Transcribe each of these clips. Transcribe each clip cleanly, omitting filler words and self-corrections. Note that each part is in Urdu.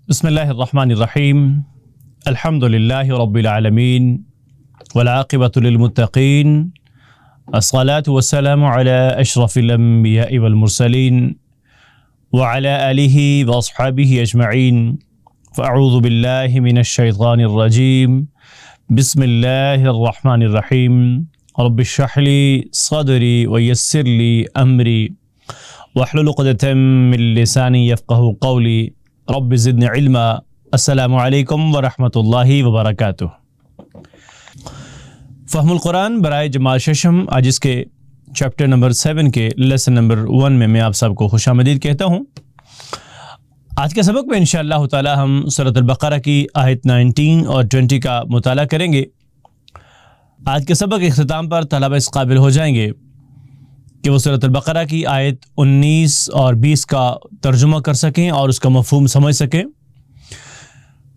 بسم اللہ الرحمن الرحیم الحمد للہ رب العالمین والعاقبۃ للمتقین الصلاة والسلام علی اشرف الانبیاء والمرسلین وعلی آلہ واصحابہ اجمعین فاعوذ باللہ من الشیطان الرجیم بسم اللہ الرحمن الرحیم رب اشرح لی صدری ویسر لی امری واحلل عقدۃ من لسانی یفقہوا قولی رب زدنی علما۔ السلام علیکم ورحمۃ اللہ وبرکاتہ۔ فہم القرآن برائے جماعت ششم، آج اس کے چیپٹر نمبر 7 کے لیسن نمبر 1 میں آپ سب کو خوش آمدید کہتا ہوں۔ آج کے سبق میں انشاءاللہ تعالی ہم سورۃ البقرہ کی آیت 19 اور 20 کا مطالعہ کریں گے۔ آج کے سبق اختتام پر طلبہ اس قابل ہو جائیں گے کہ وہ سورۃ البقرہ کی آیت 19 اور 20 کا ترجمہ کر سکیں اور اس کا مفہوم سمجھ سکیں۔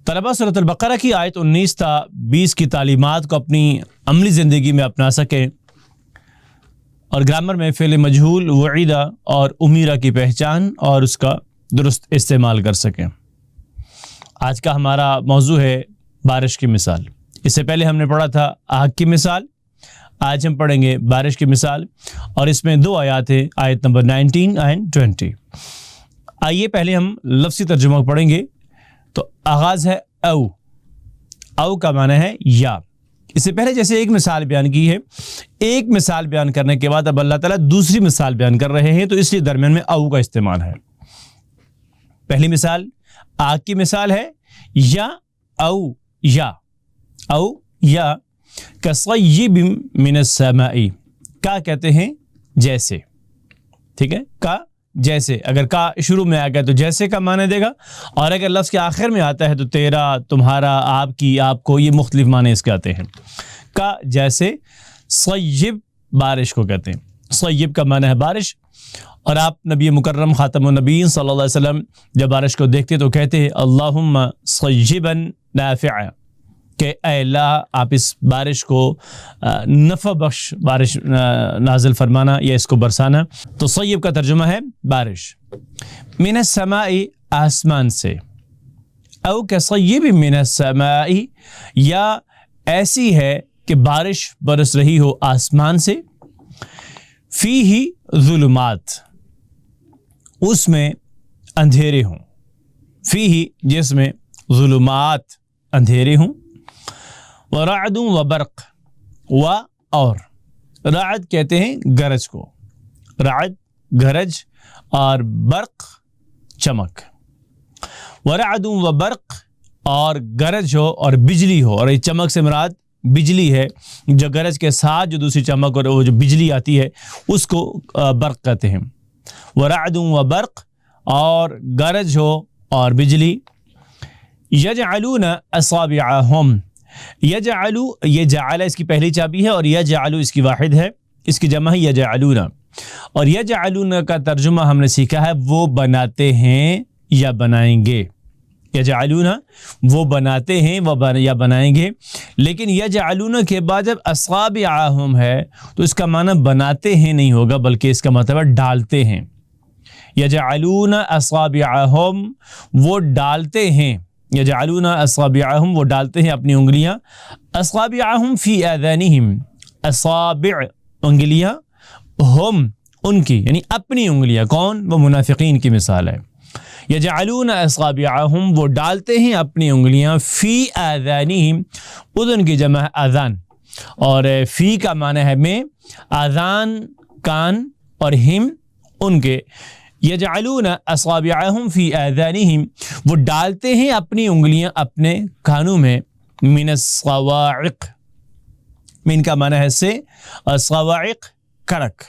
طلبہ سورۃ البقرہ کی آیت 19 تا 20 کی تعلیمات کو اپنی عملی زندگی میں اپنا سکیں اور گرامر میں فعل مجہول، وعیدہ اور امیرہ کی پہچان اور اس کا درست استعمال کر سکیں۔ آج کا ہمارا موضوع ہے بارش کی مثال۔ اس سے پہلے ہم نے پڑھا تھا آگ کی مثال، آج ہم پڑھیں گے بارش کی مثال، اور اس میں 2 آیات ہیں، آیت نمبر 19 اینڈ 20۔ آئیے پہلے ہم لفظی ترجمہ پڑھیں گے۔ تو آغاز ہے او۔ او کا معنی ہے یا۔ اس سے پہلے جیسے ایک مثال بیان کی ہے، ایک مثال بیان کرنے کے بعد اب اللہ تعالیٰ دوسری مثال بیان کر رہے ہیں، تو اس لیے درمیان میں او کا استعمال ہے۔ پہلی مثال آگ کی مثال ہے، یا او یا، او یا کصیب من السماء، کا کہتے ہیں جیسے، ٹھیک ہے، کا جیسے، اگر کا شروع میں آ گیا تو جیسے کا معنی دے گا، اور اگر لفظ کے آخر میں آتا ہے تو تیرا، تمہارا، آپ کی، آپ کو، یہ مختلف معنی اس کے آتے ہیں۔ کا جیسے، صیب بارش کو کہتے ہیں، صیب کا معنی ہے بارش، اور آپ نبی مکرم خاتم النبیین صلی اللہ علیہ وسلم جب بارش کو دیکھتے تو کہتے ہیں اللہم صیبا نافعا، کہ اے اللہ آپ اس بارش کو نفع بخش بارش نازل فرمانا یا اس کو برسانا۔ تو صیب کا ترجمہ ہے بارش۔ من السماء آسمان سے، او کصیب من السماء، یا ایسی ہے کہ بارش برس رہی ہو آسمان سے، فیہ ظلمات، اس میں اندھیرے ہوں، فیہ جس میں ظلمات اندھیرے ہوں، ورعد و برق، و اور رعد کہتے ہیں گرج کو، رعد گرج اور برق چمک، ورعد و برق، اور گرج ہو اور بجلی ہو، اور یہ چمک سے مراد بجلی ہے، جو گرج کے ساتھ جو دوسری چمک اور وہ جو بجلی آتی ہے اس کو برق کہتے ہیں۔ ورعد و برق، اور گرج ہو اور بجلی۔ یجعلون اصابعہم، یجعلو، یہ جعل اس کی پہلی چابی ہے، اور یجعلو اس کی واحد ہے، اس کی جمع ہے یجعلون، اور یجعلون کا ترجمہ ہم نے سیکھا ہے وہ بناتے ہیں یا بنائیں گے۔ یجعلون وہ بناتے ہیں یا بنائیں گے، لیکن یجعلون کے بعد جب اصابعہم ہے تو اس کا معنی بناتے ہیں نہیں ہوگا، بلکہ اس کا مطلب ہے ڈالتے ہیں۔ یجعلون اصابعہم، وہ ڈالتے ہیں، یجعلون اصابعہم وہ ڈالتے ہیں اپنی انگلیاں، اصابعہم فی آذانہم، اصابع انگلیاں، ہم ان کی یعنی اپنی انگلیاں، کون؟ وہ منافقین کی مثال ہے۔ یجعلون اصابعہم وہ ڈالتے ہیں اپنی انگلیاں، فی آذانہم، اذن کی جمع ہے اذان، اور فی کا معنی ہے میں، اذان کان، اور ہم ان کے۔ یجعلون اصابعہم فی آذانہم وہ ڈالتے ہیں اپنی انگلیاں اپنے کانوں میں، من الصواعق، من کا معنی ہے سے، الصواعق کڑک،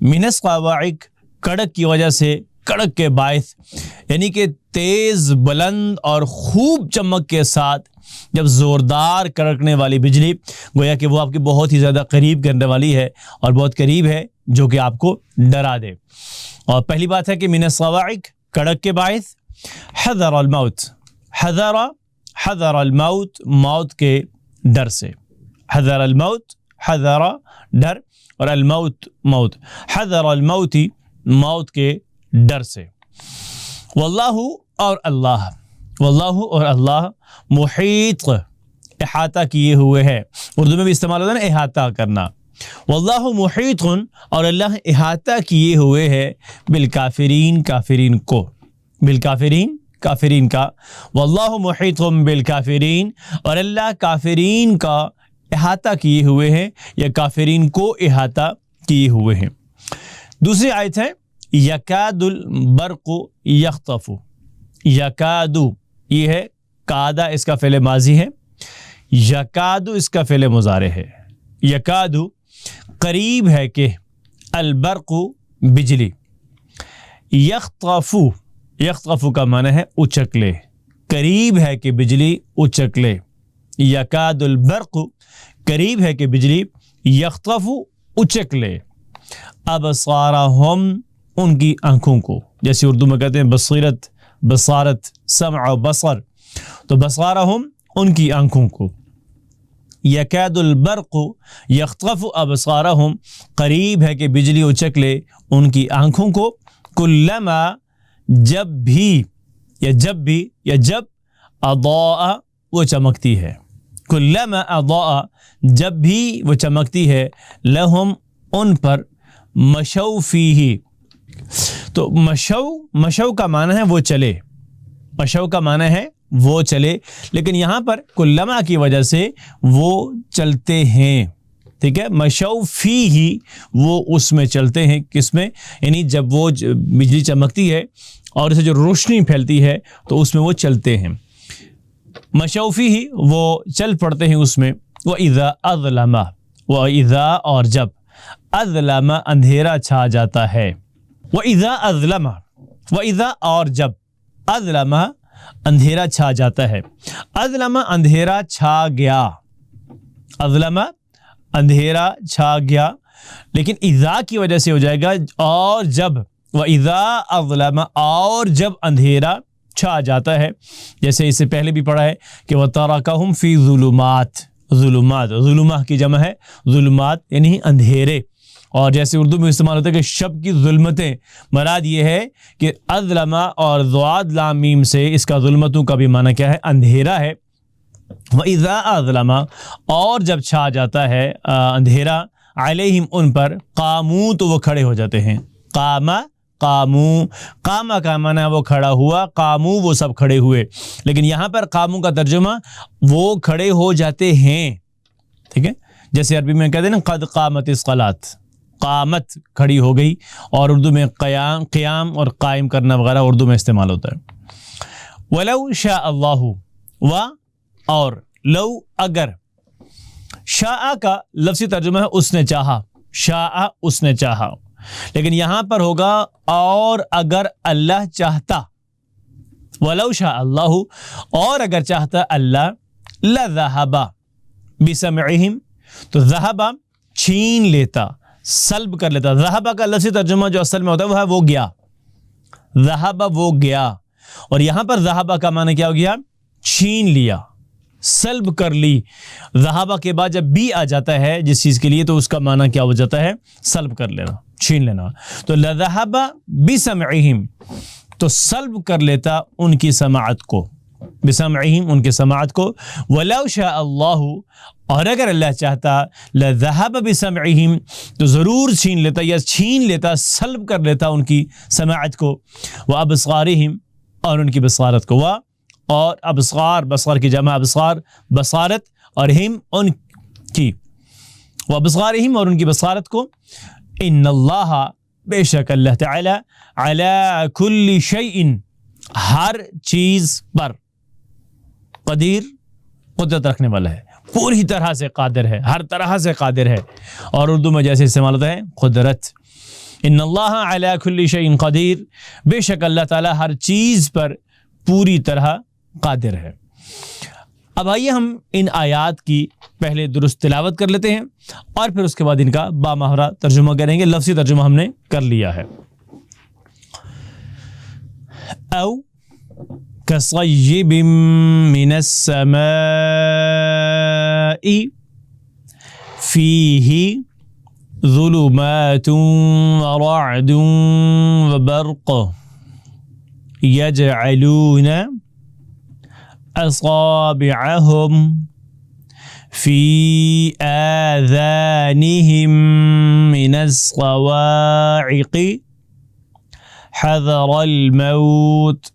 من الصواعق کڑک کی وجہ سے، کڑک کے باعث، یعنی کہ تیز، بلند اور خوب چمک کے ساتھ جب زوردار کڑکنے والی بجلی، گویا کہ وہ آپ کے بہت ہی زیادہ قریب کرنے والی ہے، اور بہت قریب ہے جو کہ آپ کو ڈرا دے۔ اور پہلی بات ہے کہ من الصواعق کڑک کے باعث، حذر الموت، حذر الموت موت کے ڈر سے، حذر الموت، حذر ڈر، اور الموت موت، حذر الموت موت کے ڈر سے۔ واللہ اور اللہ، واللہ اور اللہ محیط احاطہ کیے ہوئے ہے. اردو میں بھی استعمال ہوتا ہے نا احاطہ کرنا. واللہ محیط اور اللہ احاطہ کیے ہوئے ہے بالکافرین کافرین کو. بالکافرین کافرین کا. واللہ محیط بالکافرین اور اللہ کافرین کا احاطہ کیے ہوئے ہیں یا کافرین کو احاطہ کیے ہوئے ہیں. دوسری آیت ہے یکاد البرق یخطف. یکاد یہ ہے کادا اس کا فعل ماضی ہے, یکاد اس کا فعل مضارع ہے. یکاد قریب ہے کہ, البرق بجلی, یخطف یخطف کا معنی ہے اچک لے, قریب ہے کہ بجلی اچک لے. یکاد البرق قریب ہے کہ بجلی, یخطف اچک لے ابصارہم ان کی آنکھوں کو. جیسے اردو میں کہتے ہیں بصیرت, بصارت, سمع و بصر, تو بصارہم ان کی آنکھوں کو. یکاد البرق یخطف ابصارہم قریب ہے کہ بجلی اچک لے ان کی آنکھوں کو. کلما جب بھی یا جب اضاء وہ چمکتی ہے. کلما اضاء جب بھی وہ چمکتی ہے, لہم ان پر, مشوا فیہ. تو مشو کا معنی ہے وہ چلے, مشو کا معنی ہے وہ چلے, لیکن یہاں پر کلما کی وجہ سے وہ چلتے ہیں. ٹھیک ہے, مشو فیہ وہ اس میں چلتے ہیں. کس میں؟ یعنی جب وہ بجلی چمکتی ہے اور اسے جو روشنی پھیلتی ہے تو اس میں وہ چلتے ہیں. مشو فیہ وہ چل پڑتے ہیں اس میں. وَإِذَا أَظْلَمَ وَإِذَا اور جب, اظلم اندھیرا چھا جاتا ہے. وَإِذَا أَظْلَمَ وَإِذَا اور جب, اظلم اندھیرا چھا جاتا ہے. اظلم اندھیرا چھا گیا, اظلم اندھیرا چھا گیا, لیکن اذا کی وجہ سے ہو جائے گا اور جب. وَإِذَا أَظْلَمَ اور جب اندھیرا چھا جاتا ہے. جیسے اس سے پہلے بھی پڑھا ہے کہ وَتَرَكَهُمْ فِي ظُلُمَاتٍ, ظلمات, ظلمہ کی جمع ہے ظلمات یعنی اندھیرے. اور جیسے اردو میں استعمال ہوتا ہے کہ شب کی ظلمتیں, مراد یہ ہے کہ اظلمہ اور ضاد لام میم سے اس کا ظلمتوں کا بھی معنی کیا ہے, اندھیرا ہے. وَإِذَا أَظْلَمَ اور جب چھا جاتا ہے اندھیرا, علیہم ان پر, قاموا تو وہ کھڑے ہو جاتے ہیں. قاموا کا معنی وہ کھڑا ہوا, قاموا وہ سب کھڑے ہوئے, لیکن یہاں پر قاموا کا ترجمہ وہ کھڑے ہو جاتے ہیں. ٹھیک ہے, جیسے عربی میں کہتے ہیں نا قد قامت الصلاۃ, قامت کھڑی ہو گئی, اور اردو میں قیام اور قائم کرنا وغیرہ اردو میں استعمال ہوتا ہے. وَلَوْ شَاءَ اللَّهُ اور لو اگر, شاء کا لفظی ترجمہ ہے اس نے چاہا, شاء اس نے چاہا, لیکن یہاں پر ہوگا اور اگر اللہ چاہتا. وَلَوْ شَاءَ اللَّهُ اور اگر چاہتا اللہ, لَذَهَبَ بِسَمْعِهِمْ تو ذہب چھین لیتا, سلب کر لیتا. ذہب کا لفظی ترجمہ جو اصل میں ہوتا ہے وہ گیا, ذہب وہ گیا, اور یہاں پر ذہب کا معنی کیا ہو گیا, چھین لیا, سلب کر لی. ذہب کے بعد جب بھی آ جاتا ہے جس چیز کے لیے تو اس کا معنی کیا ہو جاتا ہے, سلب کر لینا, چھین لینا. تو لذهب بسمعهم تو سلب کر لیتا ان کی سماعت کو, بسمعهم ان کی سماعت کو. ولو شاء اللہ اور اگر اللہ چاہتا, لذهب بسمعهم تو ضرور چھین لیتا یا چھین لیتا, سلب کر لیتا ان کی سماعت کو. وابصارهم اور ان کی بصارت کو. اور ابصار, بصر کی جمع ابصار, بصارت, اور ہم ان کی, وابصارهم اور ان کی بصارت کو. ان اللہ بے شک اللہ تعالی, علی کل شیء ہر چیز پر, قدیر قدرت رکھنے والا ہے, پوری طرح سے قادر ہے, ہر طرح سے قادر ہے. اور اردو میں جیسے استعمال ہوتا ہے قدرت. ان اللہ علی کل شیء قدیر, بے شک اللہ تعالی ہر چیز پر پوری طرح قادر ہے. اب آئیے ہم ان آیات کی پہلے درست تلاوت کر لیتے ہیں اور پھر اس کے بعد ان کا بامہرہ ترجمہ کریں گے. لفظی ترجمہ ہم نے کر لیا ہے. او کصیب من السماء فیہ ظلمات ورعد وبرق یجعلون أصابعهم في آذانهم من الصواعق حذر الموت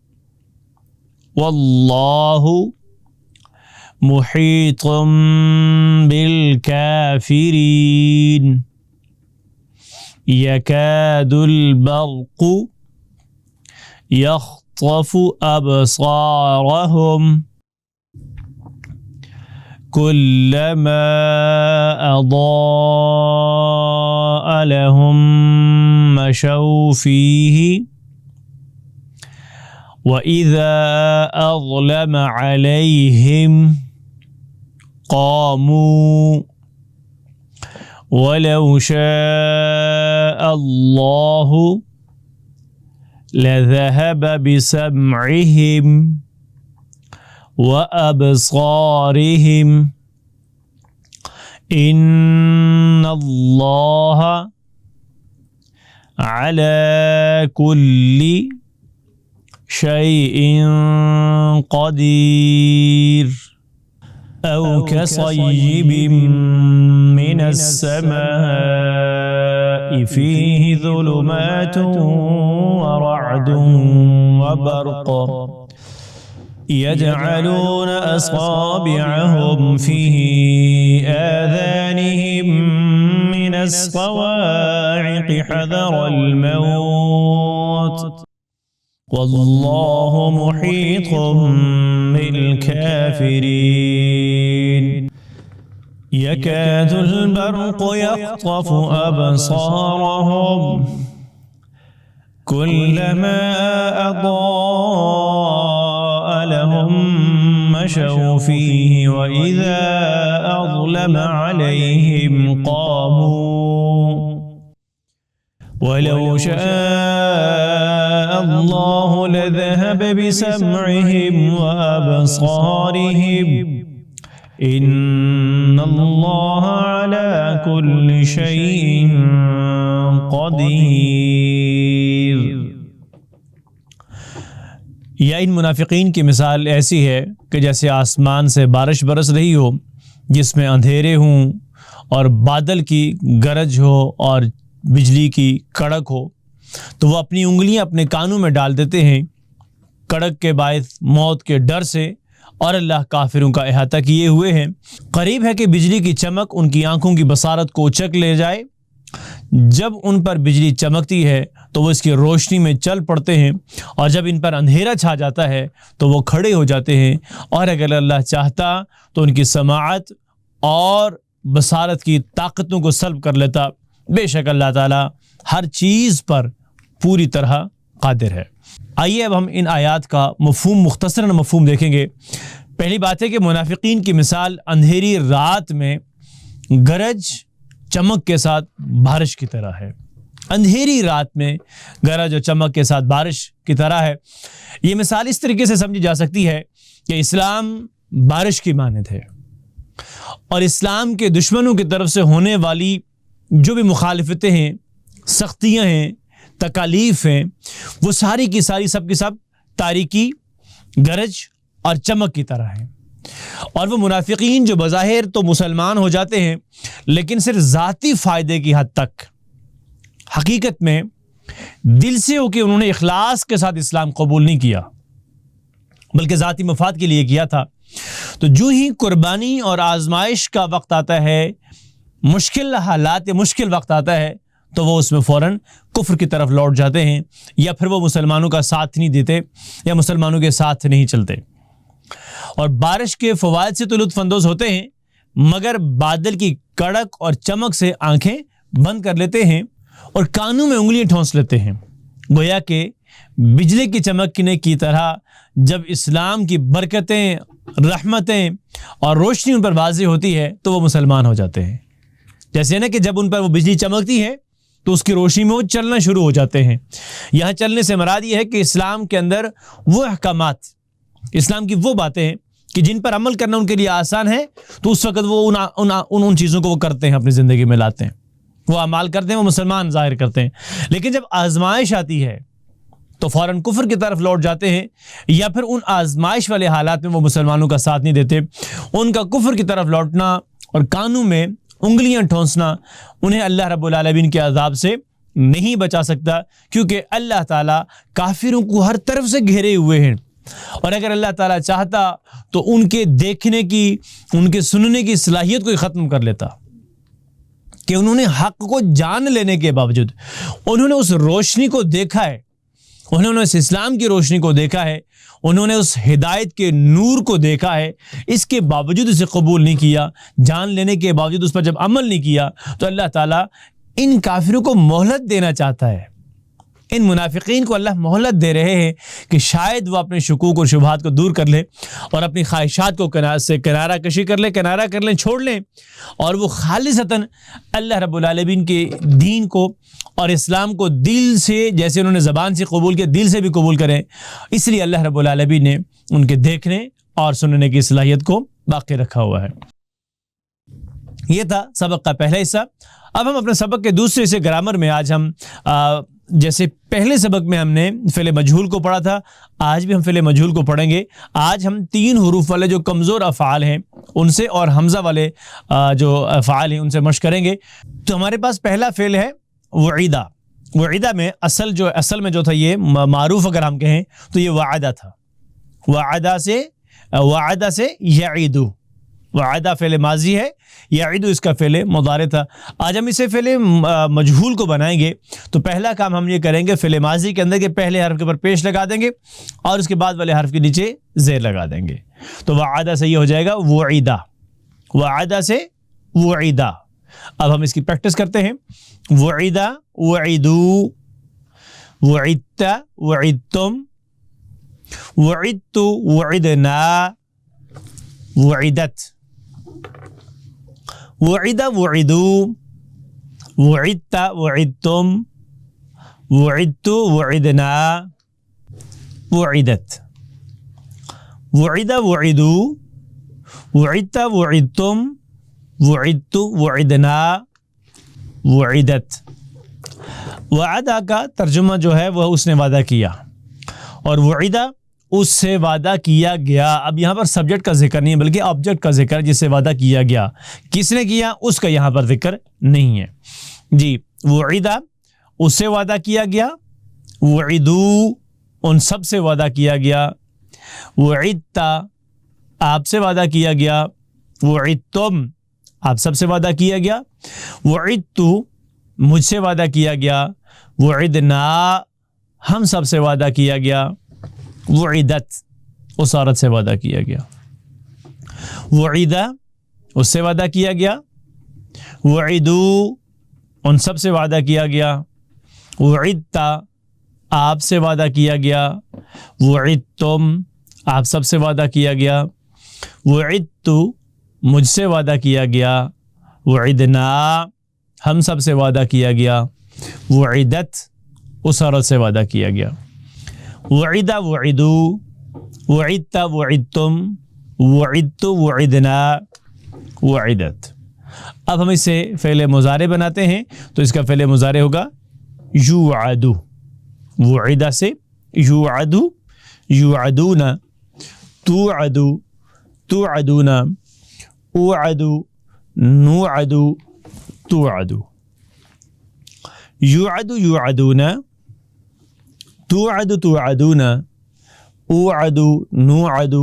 والله محيط بالكافرين يكاد البرق يخطف أبصارهم كلما أضاء لهم مشوا فيه وإذا أظلم عليهم قاموا ولو شاء الله لذهب بسمعهم وأبصارهم إن الله على كل شيء قدير أو كصيب من السماء فيه ظلمات ورعد وبرق يجعلون أصابعهم في آذانهم من الصواعق حذر الموت والله محيط بالكافرين يكاد البرق يخطف أبصارهم كلما أضاء لهم مشوا فيه وإذا أظلم عليهم قاموا ولو شاء الله لذهب بسمعهم وأبصارهم إن الله على كل شيء قدیر. یا ان منافقین کی مثال ایسی ہے کہ جیسے آسمان سے بارش برس رہی ہو جس میں اندھیرے ہوں اور بادل کی گرج ہو اور بجلی کی کڑک ہو، تو وہ اپنی انگلیاں اپنے کانوں میں ڈال دیتے ہیں کڑک کے باعث موت کے ڈر سے، اور اللہ کافروں کا احاطہ کیے ہوئے ہیں. قریب ہے کہ بجلی کی چمک ان کی آنکھوں کی بصارت کو اچک لے جائے. جب ان پر بجلی چمکتی ہے تو وہ اس کی روشنی میں چل پڑتے ہیں، اور جب ان پر اندھیرا چھا جاتا ہے تو وہ کھڑے ہو جاتے ہیں، اور اگر اللہ چاہتا تو ان کی سماعت اور بصارت کی طاقتوں کو سلب کر لیتا. بے شک اللہ تعالیٰ ہر چیز پر پوری طرح قادر ہے. آئیے اب ہم ان آیات کا مختصراً مفہوم دیکھیں گے. پہلی بات ہے کہ منافقین کی مثال اندھیری رات میں گرج چمک کے ساتھ بارش کی طرح ہے. اندھیری رات میں گرج اور چمک کے ساتھ بارش کی طرح ہے. یہ مثال اس طریقے سے سمجھی جا سکتی ہے کہ اسلام بارش کی مانند ہے، اور اسلام کے دشمنوں کی طرف سے ہونے والی جو بھی مخالفتیں ہیں، سختیاں ہیں، تکالیف ہیں، وہ ساری کی ساری سب کی سب تاریکی، گرج اور چمک کی طرح ہیں. اور وہ منافقین جو بظاہر تو مسلمان ہو جاتے ہیں لیکن صرف ذاتی فائدے کی حد تک، حقیقت میں دل سے ہو کہ انہوں نے اخلاص کے ساتھ اسلام قبول نہیں کیا بلکہ ذاتی مفاد کے لیے کیا تھا. تو جو ہی قربانی اور آزمائش کا وقت آتا ہے، مشکل حالات، مشکل وقت آتا ہے، تو وہ اس میں فوراً کفر کی طرف لوٹ جاتے ہیں، یا پھر وہ مسلمانوں کا ساتھ نہیں دیتے یا مسلمانوں کے ساتھ نہیں چلتے. اور بارش کے فوائد سے تو لطف اندوز ہوتے ہیں، مگر بادل کی کڑک اور چمک سے آنکھیں بند کر لیتے ہیں اور کانوں میں انگلیاں ٹھونس لیتے ہیں. گویا کہ بجلی کی چمکنے کی طرح جب اسلام کی برکتیں، رحمتیں اور روشنی ان پر واضح ہوتی ہے تو وہ مسلمان ہو جاتے ہیں. جیسے نا کہ جب ان پر وہ بجلی چمکتی ہے تو اس کی روشنی میں وہ چلنا شروع ہو جاتے ہیں. یہاں چلنے سے مراد یہ ہے کہ اسلام کے اندر وہ احکامات، اسلام کی وہ باتیں ہیں کہ جن پر عمل کرنا ان کے لیے آسان ہے، تو اس وقت وہ ان چیزوں کو وہ کرتے ہیں، اپنی زندگی میں لاتے ہیں، وہ اعمال کرتے ہیں، وہ مسلمان ظاہر کرتے ہیں. لیکن جب آزمائش آتی ہے تو فوراً کفر کی طرف لوٹ جاتے ہیں، یا پھر ان آزمائش والے حالات میں وہ مسلمانوں کا ساتھ نہیں دیتے، ان کا کفر کی طرف لوٹنا اور کانوں میں انگلیاں ٹھونسنا انہیں اللہ رب العالمین کے عذاب سے نہیں بچا سکتا، کیونکہ اللہ تعالیٰ کافروں کو ہر طرف سے گھیرے ہوئے ہیں، اور اگر اللہ تعالیٰ چاہتا تو ان کے دیکھنے کی، ان کے سننے کی صلاحیت کو ہی ختم کر لیتا، کہ انہوں نے حق کو جان لینے کے باوجود انہوں نے اس روشنی کو دیکھا ہے، انہوں نے اس اسلام کی روشنی کو دیکھا ہے، انہوں نے اس ہدایت کے نور کو دیکھا ہے، اس کے باوجود اسے قبول نہیں کیا، جان لینے کے باوجود اس پر جب عمل نہیں کیا، تو اللہ تعالیٰ ان کافروں کو مہلت دینا چاہتا ہے، ان منافقین کو اللہ مہلت دے رہے ہیں کہ شاید وہ اپنے شکوک اور شبہات کو دور کر لیں اور اپنی خواہشات کو کنارہ کشی کر لیں، چھوڑ لیں، اور وہ خالصتاً اللہ رب العالمین کے دین کو اور اسلام کو دل سے، جیسے انہوں نے زبان سے قبول کیا، دل سے بھی قبول کریں۔ اس لیے اللہ رب العالمین نے ان کے دیکھنے اور سننے کی صلاحیت کو باقی رکھا ہوا ہے۔ یہ تھا سبق کا پہلا حصہ۔ اب ہم اپنے سبق کے دوسرے حصے گرامر میں آج ہم جیسے پہلے سبق میں ہم نے فعل مجہول کو پڑھا تھا، آج بھی ہم فعل مجہول کو پڑھیں گے۔ آج ہم 3 حروف والے جو کمزور افعال ہیں ان سے اور حمزہ والے جو افعال ہیں ان سے مشق کریں گے۔ تو ہمارے پاس پہلا فعل ہے وعیدہ۔ وعیدہ میں اصل میں جو تھا یہ معروف اگر ہم کہیں تو یہ وعدہ تھا۔ وعدہ سے یعیدو، وعدہ فعل ماضی ہے، یعیدو اس کا فعل مضارع تھا۔ آج ہم اسے فعل مجہول کو بنائیں گے، تو پہلا کام ہم یہ کریں گے فعل ماضی کے اندر کے پہلے حرف کے اوپر پیش لگا دیں گے اور اس کے بعد والے حرف کے نیچے زیر لگا دیں گے، تو وعدہ سے یہ ہو جائے گا وعیدہ، وعدہ سے وعیدہ۔ اب ہم اس کی پریکٹس کرتے ہیں۔ وعیدہ، وعیدو، وعدت، وعدتم، وعدت، وعدنا، وعدت، وعد، وعدو، وعدت، وعدتم، وعدت، وعدنا، وعدت، وعد، وعدو، وعدت، وعدتم، وعدت، وعدنا، وعدت۔ وعدہ کا ترجمہ جو ہے وہ اس نے وعدہ کیا، اور وعدہ اس سے وعدہ کیا گیا۔ اب یہاں پر سبجیکٹ کا ذکر نہیں ہے بلکہ آبجیکٹ کا ذکر ہے، جس سے وعدہ کیا گیا، کس نے کیا اس کا یہاں پر ذکر نہیں ہے جی۔ وعدہ اس سے وعدہ کیا گیا، وعدو ان سب سے وعدہ کیا گیا، وعدتا آپ سے وعدہ کیا گیا، وعدتم آپ سب سے وعدہ کیا گیا، وعدتو مجھ سے وعدہ کیا گیا، وعدنا ہم سب سے وعدہ کیا گیا، وعدت اس عورت سے وعدہ کیا گیا، وعدہ اس سے وعدہ کیا گیا، وعدو ان سب سے وعدہ کیا گیا، وعدتا آپ سے وعدہ کیا گیا، وعدتم آپ سب سے وعدہ کیا گیا، وعدتو مجھ سے وعدہ کیا گیا، وعدنا ہم سب سے وعدہ کیا گیا، وعدت اس عورت سے وعدہ کیا گیا، وعد، وعدو، وعدت، وعدتم، وعدت، وعدنا، وعدت۔ اب ہم اسے فعل مضارع بناتے ہیں، تو اس کا فعل مضارع ہوگا یوعد۔ وعدہ سے یوعد، یوعدون، توعد، توعدون، اوعد، نوعد، توعد، یوعد، یوعدون، توعد، توعدون، اوعد، نوعد،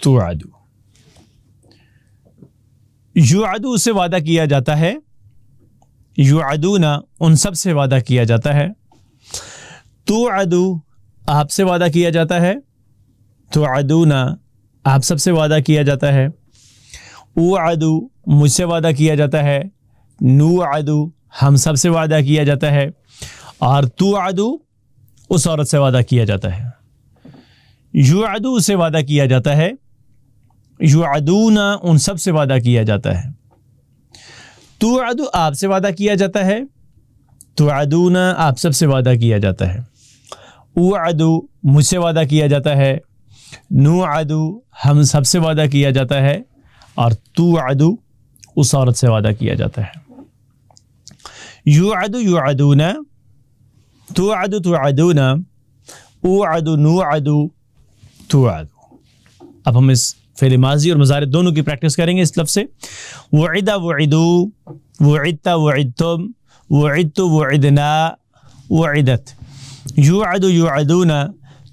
توعد۔ یوعد اس سے وعدہ کیا جاتا ہے، یوعدون ان سب سے وعدہ کیا جاتا ہے، توعد آپ سے وعدہ کیا جاتا ہے، توعدون آپ سب سے وعدہ کیا جاتا ہے، اوعد مجھ سے وعدہ کیا جاتا ہے، نوعد ہم سب سے وعدہ کیا جاتا ہے، اور توعد اس عورت سے وعدہ کیا جاتا ہے۔ یوعد اس سے وعدہ کیا جاتا ہے، یوعدون ان سب سے وعدہ کیا جاتا ہے، توعد آپ سے وعدہ کیا جاتا ہے، توعدون آپ سب سے وعدہ کیا جاتا ہے، اوعد مجھ سے وعدہ کیا جاتا ہے، نوعد ہم سب سے وعدہ کیا جاتا ہے، اور توعد اس عورت سے وعدہ کیا جاتا ہے۔ یوعد، یوعدون، توعد توعدون، اوعد نوعد توعد۔ اب ہم اس فعل ماضی اور مضارع دونوں کی پریکٹس کریں گے اس لفظ سے۔ وعد وعدو، وعدت وعدتم، وعدت وعدنا، وعدت۔ یوعد یوعدون،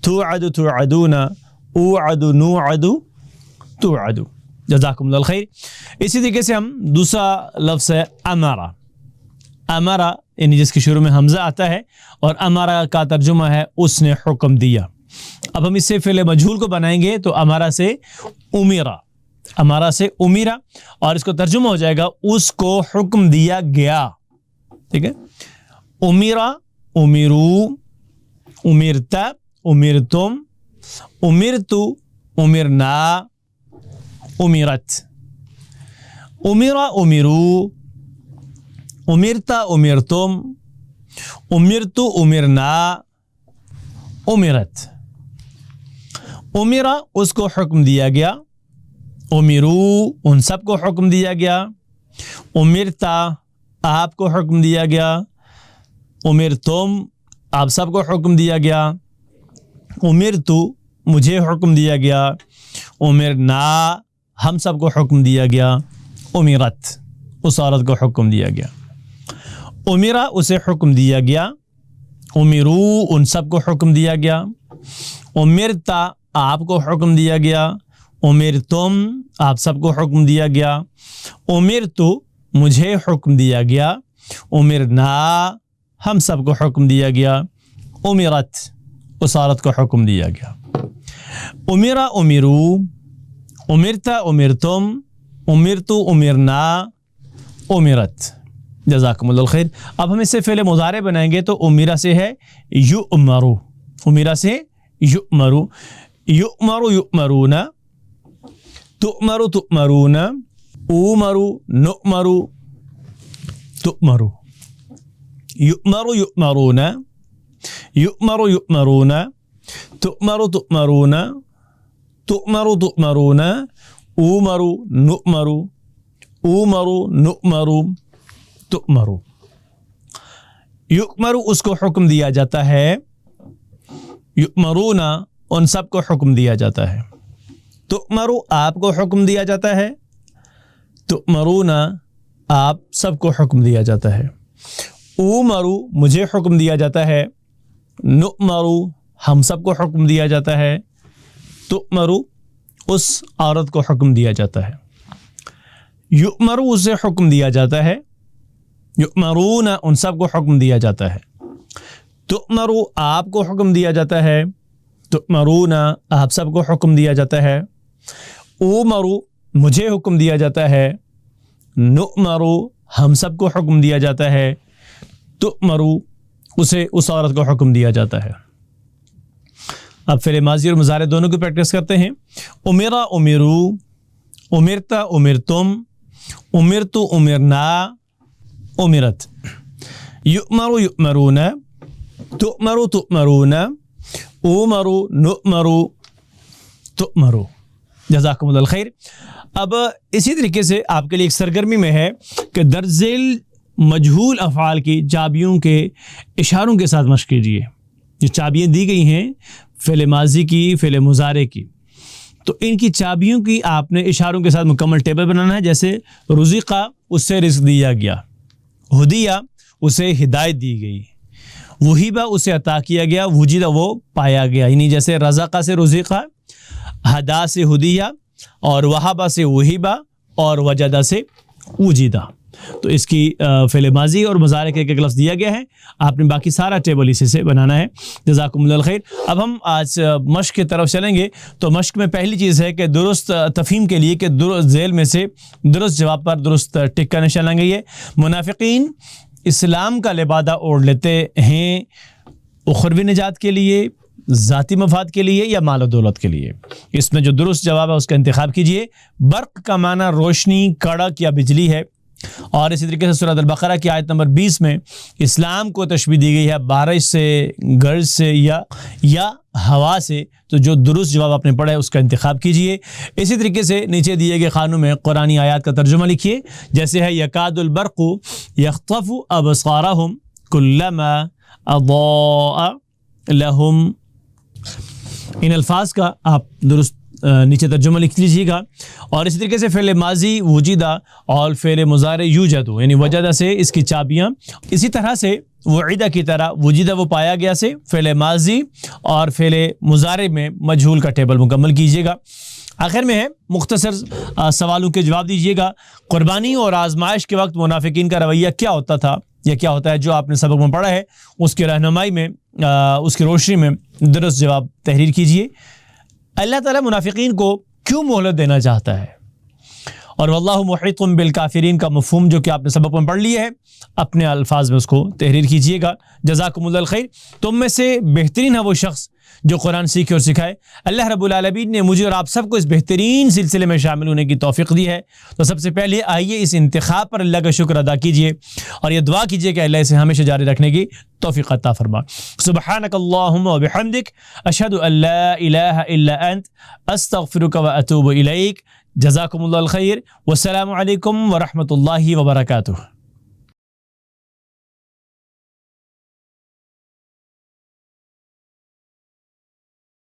توعد توعدون، اوعد نوعد توعد۔ جزاکم اللہ خیر۔ اسی طریقے سے ہم دوسرا لفظ ہے امارا۔ امارا یعنی جس کے شروع میں حمزہ آتا ہے، اور امارا کا ترجمہ ہے اس نے حکم دیا۔ اب ہم اس سے فعل مجہول کو بنائیں گے تو امارا سے امیرا، امارا سے امیرا، اور اس کو ترجمہ ہو جائے گا اس کو حکم دیا گیا۔ ٹھیک ہے، امیرا، امیرو، امیرتا، امیرتم، امیرتو، امیرنا، امیرت۔ امیرا، امیرو، امیرتا، امیرتم، امیرتو، امیرنا، امیرت۔ امیرا اس کو حکم دیا گیا، امیرو ان سب کو حکم دیا گیا، امیرتا آپ کو حکم دیا گیا، امیرتم آپ سب کو حکم دیا گیا، امیرتو مجھے حکم دیا گیا، امیرنا ہم سب کو حکم دیا گیا، امیرت اس عورت کو حکم دیا گیا۔ امیرا اسے حکم دیا گیا، امیرو ان سب کو حکم دیا گیا، امیرتا آپ کو حکم دیا گیا، امیرتم آپ سب کو حکم دیا گیا، امیرتو مجھے حکم دیا گیا، امیرنا ہم سب کو حکم دیا گیا، امیرت اس عورت کو حکم دیا گیا۔ امیرا، امیرو، امیرتا، امیرتم، امیرتو، امیرنا، امیرت۔ جزاکم اللہ خیر۔ اب ہم اس سے فعل مضارع بنائیں گے تو امیرا سے ہے یؤمرو، امیرا سے یؤمرو، یؤمرو یؤمرون، تؤمرو تؤمرون، اومرو نؤمرو تؤمرو، یؤمرو یؤمرون، یؤمرو یؤمرون، تؤمرو تؤمرون، تؤمرو تؤمرون، اومرو نؤمرو، اومرو نؤمرو تؤمرو۔ یؤمرو اس کو حکم دیا جاتا ہے، یؤمرون ان سب کو حکم دیا جاتا ہے، تؤمرو آپ کو حکم دیا جاتا ہے، تؤمرون آپ سب کو حکم دیا جاتا ہے، اومرو مجھے حکم دیا جاتا ہے، نؤمرو ہم سب کو حکم دیا جاتا ہے، تؤمرو اس عورت کو حکم دیا جاتا ہے۔ یؤمرو اسے حکم دیا جاتا ہے، یؤمرون ان سب کو حکم دیا جاتا ہے، تؤمرو آپ کو حکم دیا جاتا ہے، تؤمرون آپ سب کو حکم دیا جاتا ہے، اومرو مجھے حکم دیا جاتا ہے، نؤمرو ہم سب کو حکم دیا جاتا ہے، تؤمرو اسے اس عورت کو حکم دیا جاتا ہے۔ اب فعل ماضی اور مضارع دونوں کی پریکٹس کرتے ہیں۔ امیرا، امیرو، امیرتا، امیرتم، امیرتو، امیرنا، امیرت۔ یؤمرو یؤمرون، تؤمرو تؤمرون، اومرو نؤمرو تؤمرو۔ جزاکم اللہ خیر۔ اب اسی طریقے سے آپ کے لیے ایک سرگرمی میں ہے کہ درج ذیل مجہول افعال کی چابیوں کے اشاروں کے ساتھ مشق کیجیے۔ جو چابیاں دی گئی ہیں فعل ماضی کی، فعل مضارع کی، تو ان کی چابیوں کی آپ نے اشاروں کے ساتھ مکمل ٹیبل بنانا ہے۔ جیسے رزقہ اس سے رزق دیا گیا، ہدیہ اسے ہدایت دی گئی، وہیبہ اسے عطا کیا گیا، وجدہ وہ پایا گیا۔ یعنی جیسے رزقہ سے رزقہ، ہدا سے ہدیہ، اور وہابہ سے وہیبہ، اور وجدہ سے وجدہ۔ تو اس کی فعل ماضی اور مضارع کے ایک لفظ دیا گیا ہے، آپ نے باقی سارا ٹیبل اسی سے بنانا ہے۔ جزاکم اللہ خیر۔ اب ہم آج مشق کی طرف چلیں گے۔ تو مشق میں پہلی چیز ہے کہ درست تفہیم کے لیے کہ درست ذیل میں سے درست جواب پر درست ٹک کا نشان لگائیے۔ منافقین اسلام کا لبادہ اوڑھ لیتے ہیں اخروی نجات کے لیے، ذاتی مفاد کے لیے، یا مال و دولت کے لیے۔ اس میں جو درست جواب ہے اس کا انتخاب کیجئے۔ برق کا معنی روشنی، کڑک یا بجلی ہے، اور اسی طریقے سے سورۃ البقرہ کی آیت نمبر 20 میں اسلام کو تشبیہ دی گئی ہے بارش سے، گرج سے یا ہوا سے۔ تو جو درست جواب آپ نے پڑھا ہے اس کا انتخاب کیجئے۔ اسی طریقے سے نیچے دیے گئے خانوں میں قرآنی آیات کا ترجمہ لکھیے، جیسے ہے یکاد البرق یخطف ابصارہم کلما اضاء لہم. ان الفاظ کا آپ درست نیچے ترجمہ لکھ لیجیے گا. اور اسی طریقے سے فعل ماضی وجدہ اور فعل مضارع یوجد، یعنی وجدہ سے اس کی چابیاں. اسی طرح سے وعدہ کی طرح وجدہ وہ پایا گیا سے فعل ماضی اور فعل مضارع میں مجہول کا ٹیبل مکمل کیجیے گا. آخر میں ہے مختصر سوالوں کے جواب دیجیے گا. قربانی اور آزمائش کے وقت منافقین کا رویہ کیا ہوتا تھا یا کیا ہوتا ہے؟ جو آپ نے سبق میں پڑھا ہے اس کی رہنمائی میں اس کی روشنی میں درست جواب تحریر کیجیے. اللہ تعالیٰ منافقین کو کیوں مہلت دینا چاہتا ہے؟ اور واللہ محیط بالکافرین کا مفہوم جو کہ آپ نے سبق میں پڑھ لیا ہے اپنے الفاظ میں اس کو تحریر کیجیے گا. جزاکم اللہ الخیر. تم میں سے بہترین ہے وہ شخص جو قرآن سیکھے اور سکھائے. اللہ رب العالمین نے مجھے اور آپ سب کو اس بہترین سلسلے میں شامل ہونے کی توفیق دی ہے. تو سب سے پہلے آئیے اس انتخاب پر اللہ کا شکر ادا کیجیے اور یہ دعا کیجیے کہ اللہ اسے ہمیشہ جاری رکھنے کی توفیق عطا فرما. سبحانک اللہم و بحمدک اشہد ان لا الہ الا انت استغفرک و اتوب الیک. جزاکم اللہ الخیر. والسلام علیکم ورحمۃ اللہ وبرکاتہ.